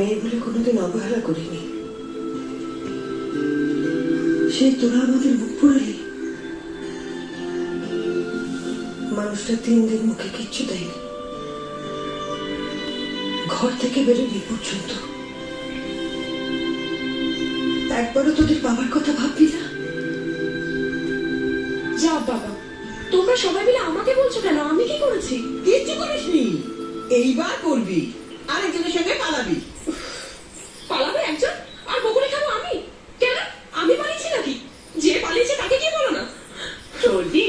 মেয়ে বলে কোনোদিন অবহেলা করিনি। সেই তোরা আমাদের মুখ পড়ালি, মানুষটা 3 দিন মুখে কিচ্ছু দেয়নি, ঘর থেকে বেরোনি পর্যন্ত। একবারও তোদের বাবার কথা ভাববি না? যা বাবা, তোমরা সবাই মিলে আমাকে বলছো কেন? আমি কি করেছি? কিচ্ছু করিসনি, এইবার করবি, আরেকজনের সঙ্গে পালাবি। পালাবে একজন আর বকুলে খাবো আমি? কেন আমি পালিয়েছি নাকি? যে পালিয়েছে তাকে কি বলো না? সর্দি,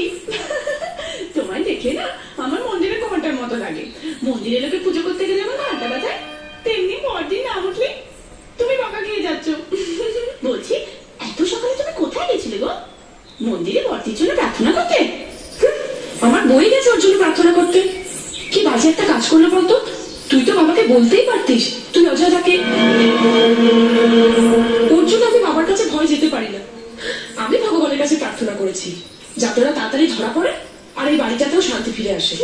তোমায় দেখে না আমার মন্দিরের ঘন্টার মতো লাগে। মন্দিরে লোকে পুজো করতে গেলে যেমন ঘন্টা বাজায়, তেমনি পরদিন না উঠলে তুমি বকা খেয়ে যাচ্ছ। বলছি, এত সকালে তুমি কোথায় গেছিলে গো? মন্দিরে বর্তির জন্য প্রার্থনা করতে? আমার বই গেছে ওর জন্য প্রার্থনা করতে। কি বাজে একটা কাজ করলো বলতো? তুই তো বাবাকে বলতেই পারতিস তুই অজয় থাকে। ওর জন্য আমি বাবার কাছে ভয় যেতে পারি না। আমি ভগবানের কাছে প্রার্থনা করেছি যাতে ওরা তাড়াতাড়ি ধরা পড়ে আর এই বাড়িটাতেও শান্তি ফিরে আসে।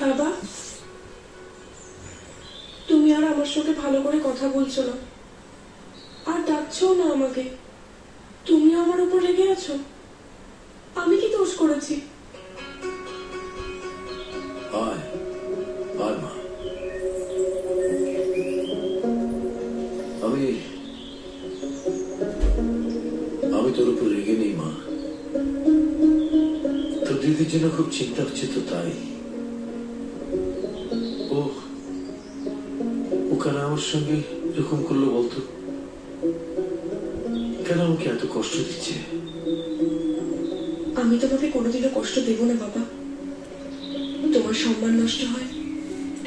বাবা, তুমি আর আমার সঙ্গে ভালো করে কথা বলছো না, আর ডাকছো না আমাকে। তুমি আমার উপর রেগে আছো? আমি কি দোষ করেছি? আমি তোর উপর রেগে নেই মা, তোর দিদির জন্য খুব চিন্তা হচ্ছে তো তাই। ও কেন আমার সঙ্গে এরকম করলো বলতো? কেন আমাকে এত কষ্ট দিচ্ছে? আমি তোমাকে কোনোদিনও কষ্ট দেব না বাবা। তোমার সম্মান নষ্ট হয়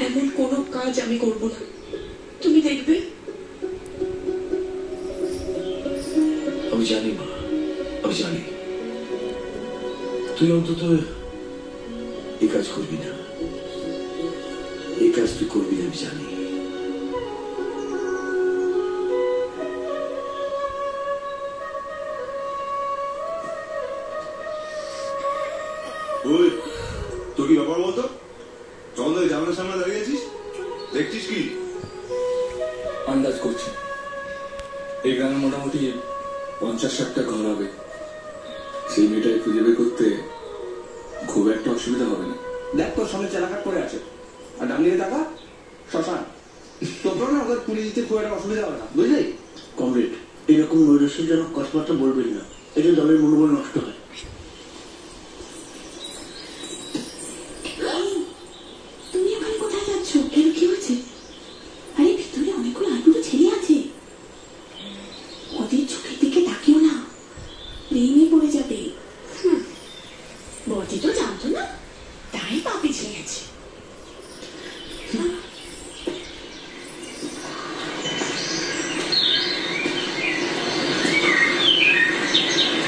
এমন কোনো কাজ আমি করব না, তুমি দেখবে। আমি জানি মা, আমি জানি তুই অন্তত এই কাজ করবি না, এই কাজ তুই করবি না, আমি জানি। তোর কি ব্যাপার বলতো? চন্দ্র জামানের সামনে দাঁড়িয়ে আছিস, দেখছিস কি? আন্দাজ করছি এই গ্রামে মোটামুটি 50-60টা ঘর হবে। সেই মেয়েটাকে খুঁজে বের করতে খুব একটা অসুবিধা হবে না। দেখ তোর সামনে চেলাকাট করে আছে, আর ডান দিকে টাকা শ্মশান। তোর না ওদের পুড়িয়ে দিতে খুব একটা অসুবিধা হবে না, বুঝলি? কমরেড, এরকম নৈরাশ্যজনক কথাবার্তা বলবেন না, এটা দলের মনোবল নষ্ট হয়। তুমি ওখানে কোথায় যাচ্ছ? কেন, কি হয়েছে? আরে ভিতরে অনেকগুলো আলুটো ছেলে আছে, ওদের চোখের দিকে তাকিও না, প্রেমে পড়ে যাবে। বটি তো জানতো না, তাই পা পিছিয়ে গেছে।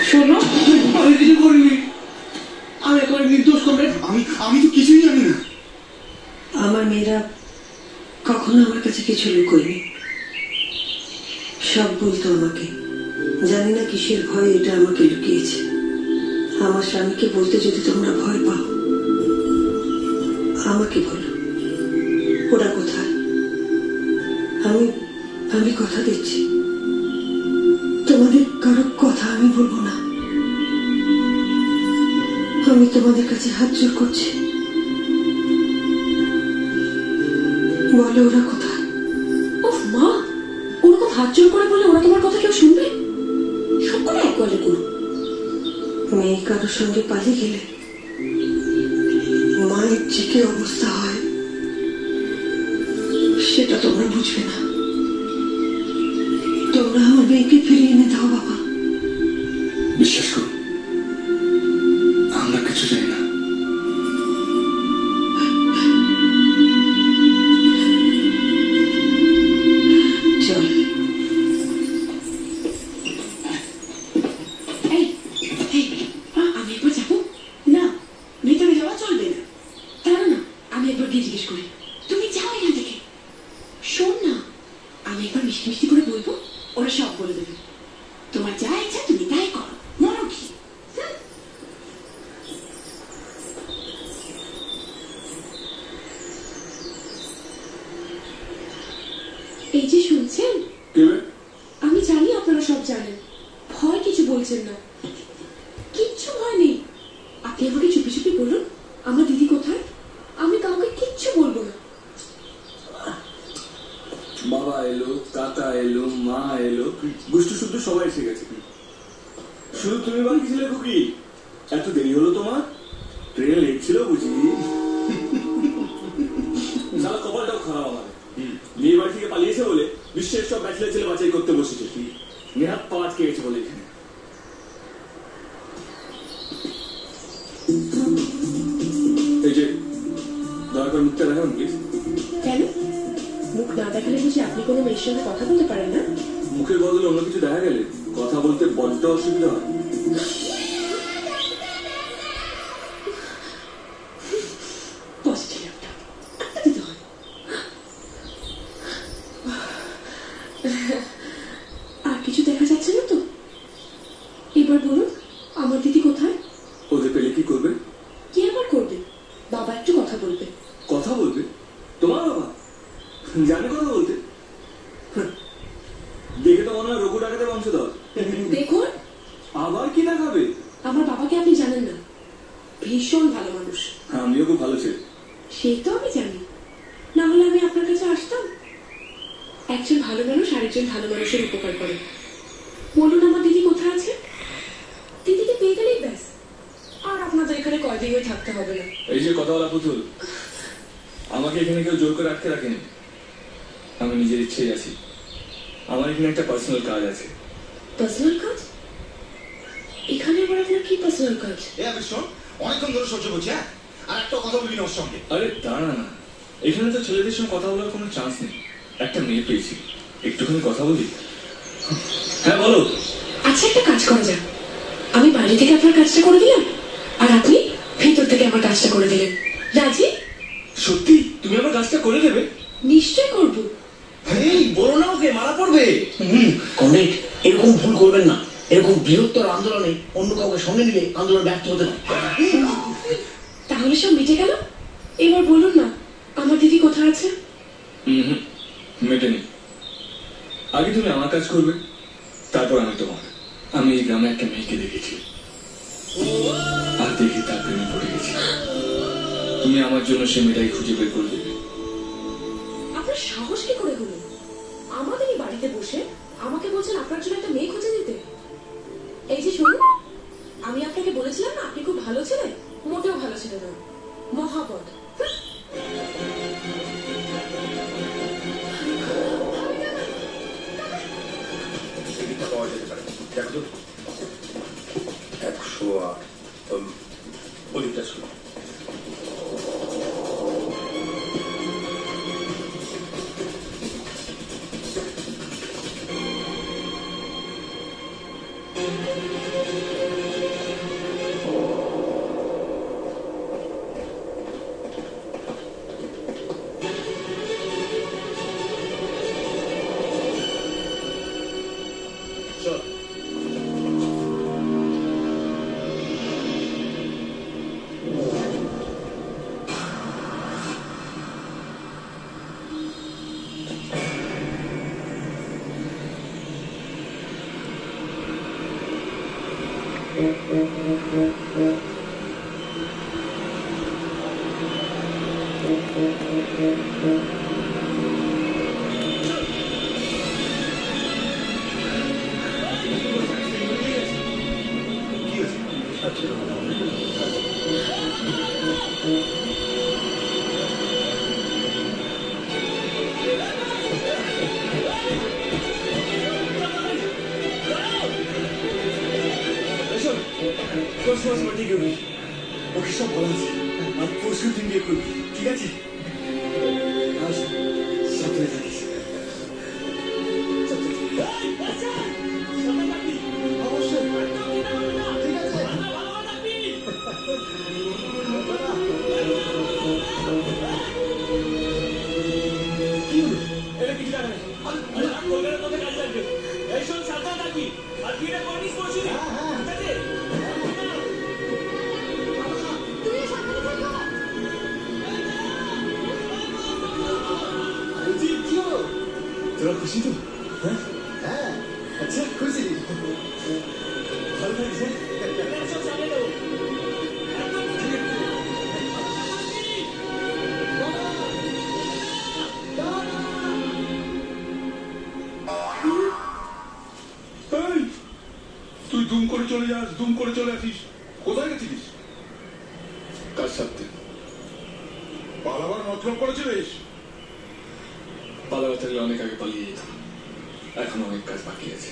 শোনো, আমি কিছু করিনি, আমি একেবারে নির্দোষ কমরেড। আমি তো কিছুই জানি না। আমার মেয়েরা কখনো আমার কাছে কিছু লুকোয়নি, সব বলতো আমাকে। জানি না কিসের ভয় এটা আমাকে লুকিয়েছে। আমার স্বামীকে বলতে যদি তোমরা ভয় পাও, আমাকে বলো ওরা কোথায়। আমি কথা দিচ্ছি, তোমাদের কারো কথা আমি বলবো না। আমি তোমাদের কাছে হাত জোর করছি, বলো ওরা কোথায়। ওহ মা, ওরকম হাত জোর করে বলে ওরা তোমার কথা কেউ শুনবে? সব করে এক গলে করো। মেয়ে কারোর সঙ্গে পালিয়ে গেলে মায়ের যে কি অবস্থা হয় সেটা তোমরা বুঝবে না। তোমরা আমার মেয়েকে ফিরিয়ে এনে দাও বাবা। বিশ্বাস করো, আমরা কিছু জানি না। চল। আমি একবার যাবো না, ভিতরে যাওয়া চলবে না। তারা না, আমি একবার গিয়ে জিজ্ঞেস করি। তুমি যাও এখান থেকে। শোন না, আমি একবার মিষ্টি মিষ্টি করে বলবো, ওরা সব বলে দেবে। তোমার যা ইচ্ছা তুমি তাই করো, মনো কি। এই যে শুনছেন, কেবে আমি জানি আপনারা সব জানেন, ভয় কিছু বলছেন না, কিচ্ছু ভয় নেই। আপনি আমাকে চুপি চুপি বলুন আমার দিদি কোথায়, আমি কাউকে কিচ্ছু বলবো না। বাবা এলো, কাকা এলো, মা এলো, গুষ্টু শুদ্ধ সবাই এসে গেছে। শুধু তুমি বাকি ছিলে খুকি। এত দেরি হলো তোমার? ট্রেন লেট ছিল বুঝি? সারা কপালটাও খারাপ আমাদের। মেয়ে বাড়ি থেকে পালিয়েছে বলে বিশ্বের সব ব্যাচেলার ছেলে বাছাই করতে বসেছে। নেহাত পাঁচ খেয়েছে বলে এখানে। এই যে দয়া করে মুখটা দেখাবেন প্লিজ। কেন মুখ না দেখালে বুঝি আপনি কোনো মেয়ের সঙ্গে কথা বলতে পারেন না? মুখের বদলে অন্য কিছু দেখা গেলে কথা বলতে বড্ড অসুবিধা হয়। আর কিছু দেখা যাচ্ছে না তো? এবার বলুন আমার দিদি কোথায়? ওদের পেলে কি করবে? কি আবার করবে? বাবা একটু কথা বলবে। কথা বলবে? তোমার বাবা জানে কথা বলতে? দেখে তো মনে হয় রঘু ডাকাতে বংশধর। দেখুন আবার কি দেখাবে? আমার বাবাকে আপনি জানেন না, ভীষণ ভালো মানুষ। আমিও খুব ভালো ছিল। সেই তো আমি জানি, না হলে আমি আপনার কাছে আসতাম? একজন ভালো মানুষ আরেকজন ভালো মানুষের উপকার করে। বলুন আমার দিদি কোথায় আছে? দিদিকে পেয়ে গেলেই ব্যাস, আর আপনাদের এখানে কয়দিন হয়ে থাকতে হবে না। এই যে কথা বলা পুতুল, আমাকে এখানে কেউ জোর করে আটকে রাখেনি, আমি নিজের ইচ্ছেই আছি। আমার এখানে একটা পার্সোনাল কাজ আছে। পার্সোনাল কাজ? এখানে আবার আপনার কি পার্সোনাল কাজ? আমি শোন, অনেকক্ষণ ধরে সহ্য করছি। হ্যাঁ, আর একটা কথা বলবি না ওর সঙ্গে। আরে দাঁড়া না, এখানে তো ছেলেদের সঙ্গে কথা বলার কোনো চান্স নেই। একটা মেয়ে পেয়েছি, একটুখানি কথা বলি। হ্যাঁ বলো। আচ্ছা একটা কাজ করা যাক, আমি বাইরে থেকে আপনার কাজটা করে দিলাম, আর আপনি ভিতর থেকে আমার কাজটা করে দিলেন। রাজি? সত্যি তুমি আমার কাজটা করে দেবে? নিশ্চয় করবো। এই বলো না, ওকে মারা পড়বে। কমরেড, এরকম ভুল করবেন না। এরকম বৃহত্তর আন্দোলনে অন্য কাউকে সঙ্গে নিলে আন্দোলন ব্যর্থ হতে পারে। তাহলে সব মিটে গেল। এবার বলুন না আমার দিদি কোথায় আছে? মেটেনি। আগে তুমি আমার কাজ করবে, তারপর আমি তোমার। আমি এই গ্রামে একটা মেয়েকে দেখেছি, আর দেখে তার প্রেমে পড়ে গেছি। তুমি আমার জন্য সে মেয়েটাই খুঁজে বের করে দেবে। আপনার সাহস কি করে হলো আমাদেরই বাড়িতে বসে আমাকে বলছেন আপনার জন্য একটা মেয়ে খুঁজে দিতে? এই যে শুনুন, আমি আপনাকে বলেছিলাম না আপনি খুব ভালো ছিলেন, মোটেও ভালো ছিল না, মহাপদ। পাওয়া যেতে পারে, দেখো তো। 108 ওদিকটা শুনো। ওকে সব বলা আছে, আর পরশু দিন বিয়ে করবি, ঠিক আছে? সাথে থাকিস। এটা কিছু টাকা নেই, কলকাতার মধ্যে কাজ লাগবে। এই শোন, সাবধান থাকবি, আর বিয়েটা করিস পরশু দিন, ঠিক আছে? তোরা খুশি তো? হ্যাঁ হ্যাঁ আচ্ছা খুশি ভালো থাকিস এই, তুই দুম করে চলে যাস, দুম করে চলে আসিস। কোথায় গেছিলিস? কাজ সারতে। পালাবার মতলব করেছিলিস? পালাবার থাকলে অনেক আগে পালিয়ে যেতাম। এখন অনেক কাজ বাকি আছে।